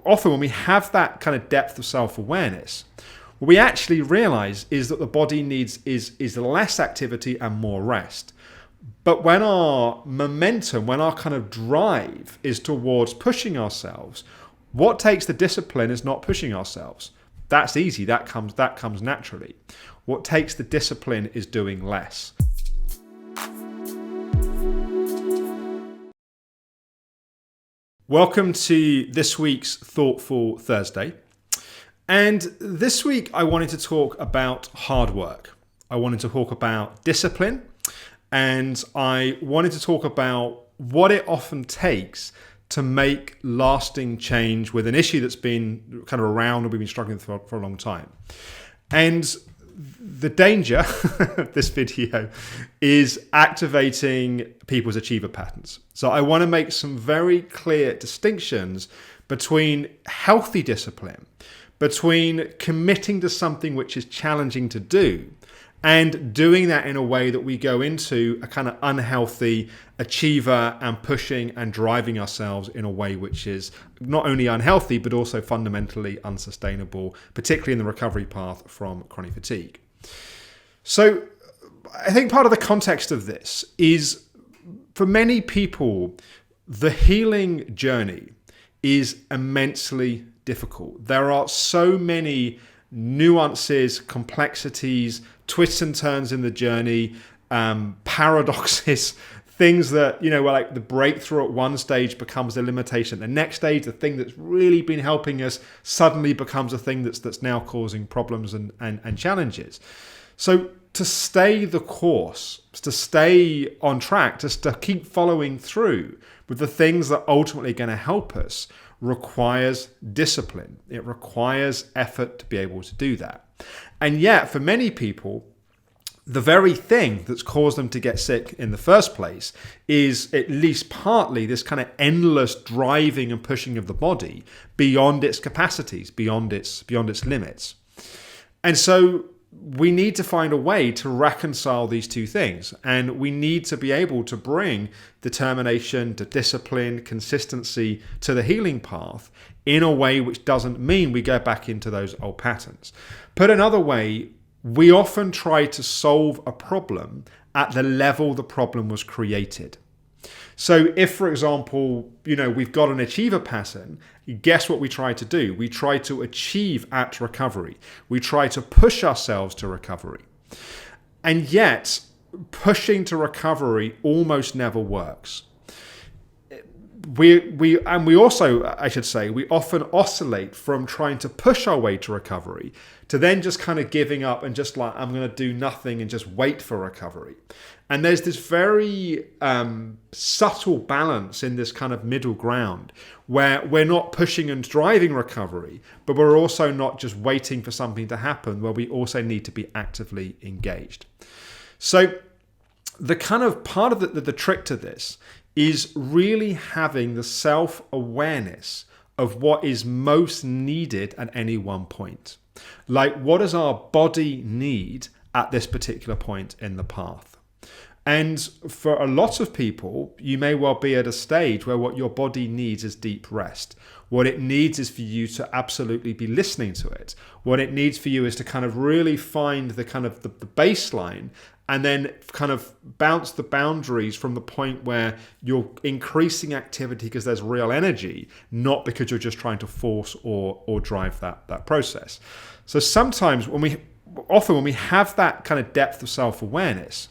often when we have that kind of depth of self-awareness, what we actually realize is that the body needs is less activity and more rest. But when our momentum, when our kind of drive is towards pushing ourselves, what takes the discipline is not pushing ourselves. That's easy. That comes naturally. What takes the discipline is doing less. Welcome to this week's Thoughtful Thursday. And this week I wanted to talk about hard work. I wanted to talk about discipline. And I wanted to talk about what it often takes to make lasting change with an issue that's been kind of around and we've been struggling for a long time. And the danger of this video is activating people's achiever patterns. So I want to make some very clear distinctions between healthy discipline, between committing to something which is challenging to do, and doing that in a way that we go into a kind of unhealthy achiever and pushing and driving ourselves in a way which is not only unhealthy, but also fundamentally unsustainable, particularly in the recovery path from chronic fatigue. So I think part of the context of this is, for many people, the healing journey is immensely difficult. There are so many nuances, complexities, twists and turns in the journey, paradoxes, things that, where like the breakthrough at one stage becomes the limitation. The next stage, the thing that's really been helping us suddenly becomes a thing that's now causing problems and challenges. So to stay the course, to stay on track, just to keep following through with the things that ultimately are going to help us requires discipline. It requires effort to be able to do that. And yet, for many people, the very thing that's caused them to get sick in the first place is at least partly this kind of endless driving and pushing of the body beyond its capacities, beyond its limits. And so we need to find a way to reconcile these two things. And we need to be able to bring determination, to discipline, consistency to the healing path in a way which doesn't mean we go back into those old patterns. Put another way, we often try to solve a problem at the level the problem was created. So if, for example, we've got an achiever pattern, guess what we try to do? We try to achieve at recovery. We try to push ourselves to recovery. And yet, pushing to recovery almost never works. We also, I should say, we often oscillate from trying to push our way to recovery to then just kind of giving up and just like, I'm going to do nothing and just wait for recovery. And there's this very subtle balance in this kind of middle ground where we're not pushing and driving recovery, but we're also not just waiting for something to happen, where we also need to be actively engaged. So the kind of part of the trick to this is really having the self-awareness of what is most needed at any one point. Like, what does our body need at this particular point in the path? And for a lot of people, you may well be at a stage where what your body needs is deep rest. What it needs is for you to absolutely be listening to it. What it needs for you is to kind of really find the kind of the baseline and then kind of bounce the boundaries from the point where you're increasing activity because there's real energy, not because you're just trying to force or drive that process. So sometimes when we have that kind of depth of self-awareness,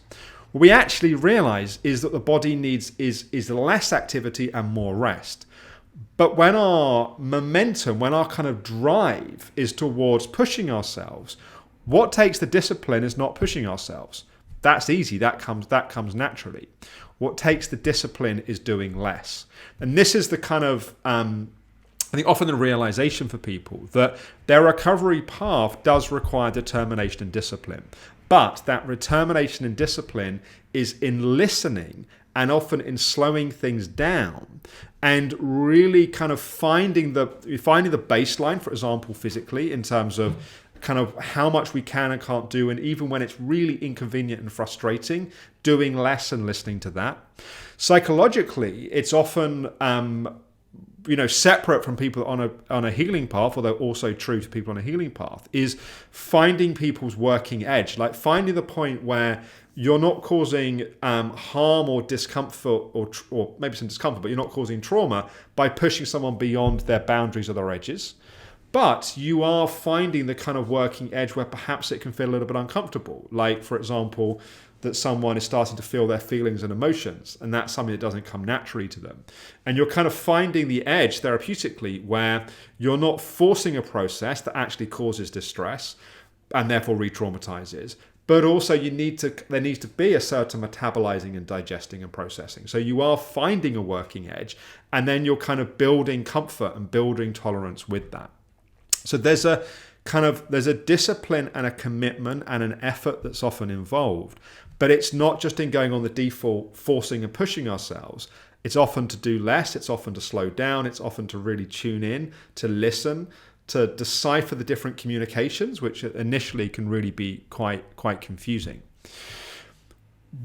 what we actually realize is that the body needs is less activity and more rest. But when our momentum, when our kind of drive is towards pushing ourselves, what takes the discipline is not pushing ourselves. That's easy. That comes naturally. What takes the discipline is doing less. And this is the kind of, I think often the realization for people that their recovery path does require determination and discipline. But that determination and discipline is in listening and often in slowing things down and really kind of finding the baseline, for example, physically, in terms of kind of how much we can and can't do, and even when it's really inconvenient and frustrating, doing less and listening to that. Psychologically, it's often separate from people on a healing path, although also true to people on a healing path, is finding people's working edge, like finding the point where you're not causing harm or discomfort, or maybe some discomfort, but you're not causing trauma by pushing someone beyond their boundaries or their edges. But you are finding the kind of working edge where perhaps it can feel a little bit uncomfortable. Like, for example, that someone is starting to feel their feelings and emotions, and that's something that doesn't come naturally to them. And you're kind of finding the edge therapeutically where you're not forcing a process that actually causes distress and therefore re-traumatizes, but also there needs to be a certain metabolizing and digesting and processing. So you are finding a working edge, and then you're kind of building comfort and building tolerance with that. So there's a discipline and a commitment and an effort that's often involved, but it's not just in going on the default, forcing and pushing ourselves. It's often to do less, it's often to slow down, it's often to really tune in, to listen, to decipher the different communications, which initially can really be quite confusing.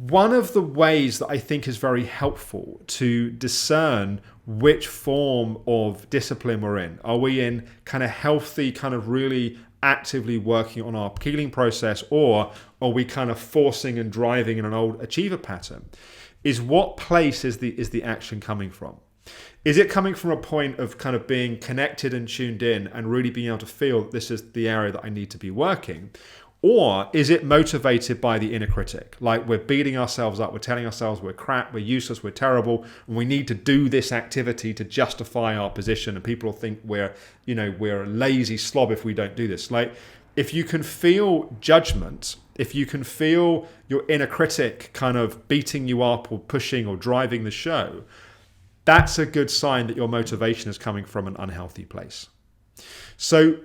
One of the ways that I think is very helpful to discern which form of discipline we're in. Are we in kind of healthy, kind of really actively working on our healing process, or are we kind of forcing and driving in an old achiever pattern? Is what place is the action coming from? Is it coming from a point of kind of being connected and tuned in and really being able to feel that this is the area that I need to be working? Or is it motivated by the inner critic? Like, we're beating ourselves up, we're telling ourselves we're crap, we're useless, we're terrible, and we need to do this activity to justify our position, and people will think we're a lazy slob if we don't do this. Like, if you can feel judgment, if you can feel your inner critic kind of beating you up or pushing or driving the show, that's a good sign that your motivation is coming from an unhealthy place. So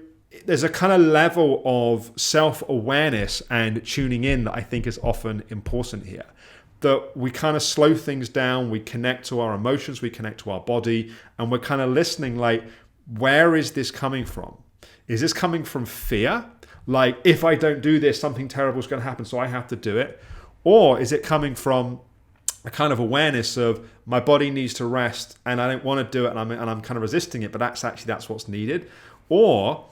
there's a kind of level of self-awareness and tuning in that I think is often important here. That we kind of slow things down, we connect to our emotions, we connect to our body, and we're kind of listening like, where is this coming from? Is this coming from fear? Like, if I don't do this, something terrible is going to happen, so I have to do it. Or is it coming from a kind of awareness of my body needs to rest and I don't want to do it, and I'm kind of resisting it, but that's what's needed? Or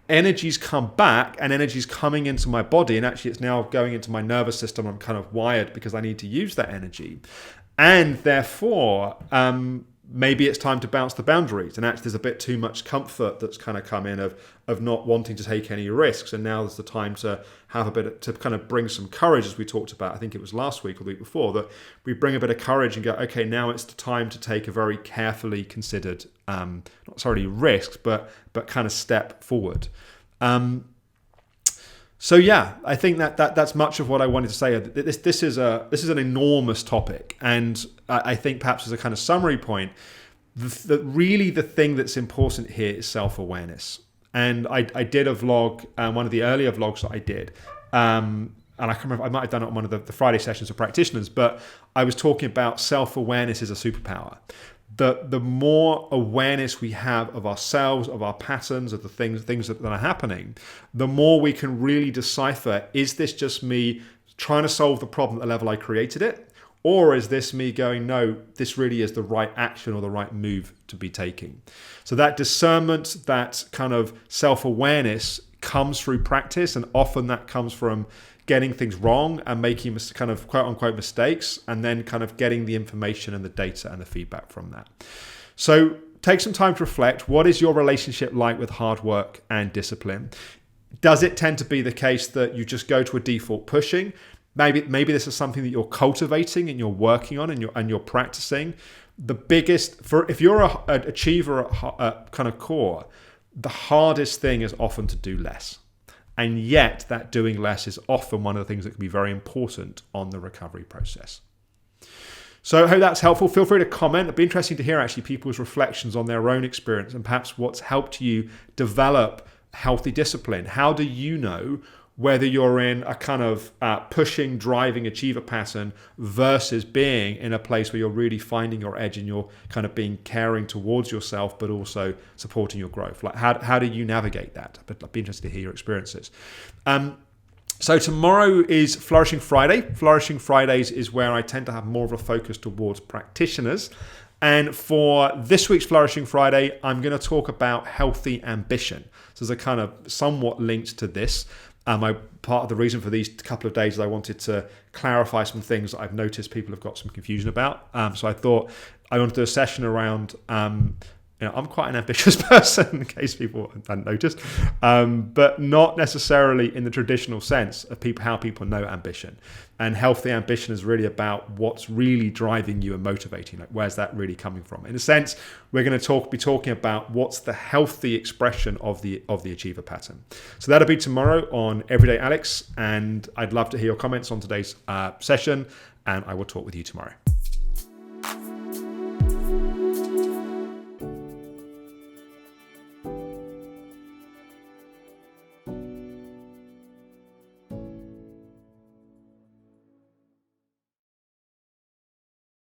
energy's come back and energy's coming into my body, and actually it's now going into my nervous system. I'm kind of wired because I need to use that energy, and therefore maybe it's time to bounce the boundaries, and actually there's a bit too much comfort that's kind of come in of not wanting to take any risks, and now there's the time to have a bit to kind of bring some courage, as we talked about. I think it was last week or the week before, that we bring a bit of courage and go, okay, now it's the time to take a very carefully considered not necessarily risks, but kind of step forward. So yeah, I think that's much of what I wanted to say. This is an enormous topic, and I think perhaps as a kind of summary point, really the thing that's important here is self-awareness. And I did a vlog, one of the earlier vlogs that I did, and I can't remember, I might have done it on one of the Friday sessions for practitioners, but I was talking about self-awareness is a superpower. The more awareness we have of ourselves, of our patterns, of the things that are happening, the more we can really decipher, is this just me trying to solve the problem at the level I created it? Or is this me going, no, this really is the right action or the right move to be taking? So that discernment, that kind of self-awareness comes through practice, and often that comes from getting things wrong and making kind of quote unquote mistakes, and then kind of getting the information and the data and the feedback from that. So take some time to reflect. What is your relationship like with hard work and discipline? Does it tend to be the case that you just go to a default pushing? Maybe this is something that you're cultivating and you're working on and you're practicing. The biggest, if you're an achiever at kind of core, the hardest thing is often to do less. And yet that doing less is often one of the things that can be very important on the recovery process. So I hope that's helpful. Feel free to comment. It'd be interesting to hear actually people's reflections on their own experience and perhaps what's helped you develop healthy discipline. How do you know whether you're in a kind of pushing, driving, achiever pattern versus being in a place where you're really finding your edge and you're kind of being caring towards yourself, but also supporting your growth? Like, how do you navigate that? I'd be interested to hear your experiences. So tomorrow is Flourishing Friday. Flourishing Fridays is where I tend to have more of a focus towards practitioners. And for this week's Flourishing Friday, I'm going to talk about healthy ambition. So there's a kind of somewhat linked to this. Part of the reason for these couple of days is I wanted to clarify some things that I've noticed people have got some confusion about. So I thought I wanted to do a session around, I'm quite an ambitious person, in case people hadn't noticed, but not necessarily in the traditional sense of how people know ambition. And healthy ambition is really about what's really driving you and motivating. Like, where's that really coming from? In a sense, we're going to be talking about what's the healthy expression of the achiever pattern. So that'll be tomorrow on Everyday Alex, and I'd love to hear your comments on today's session, and I will talk with you tomorrow.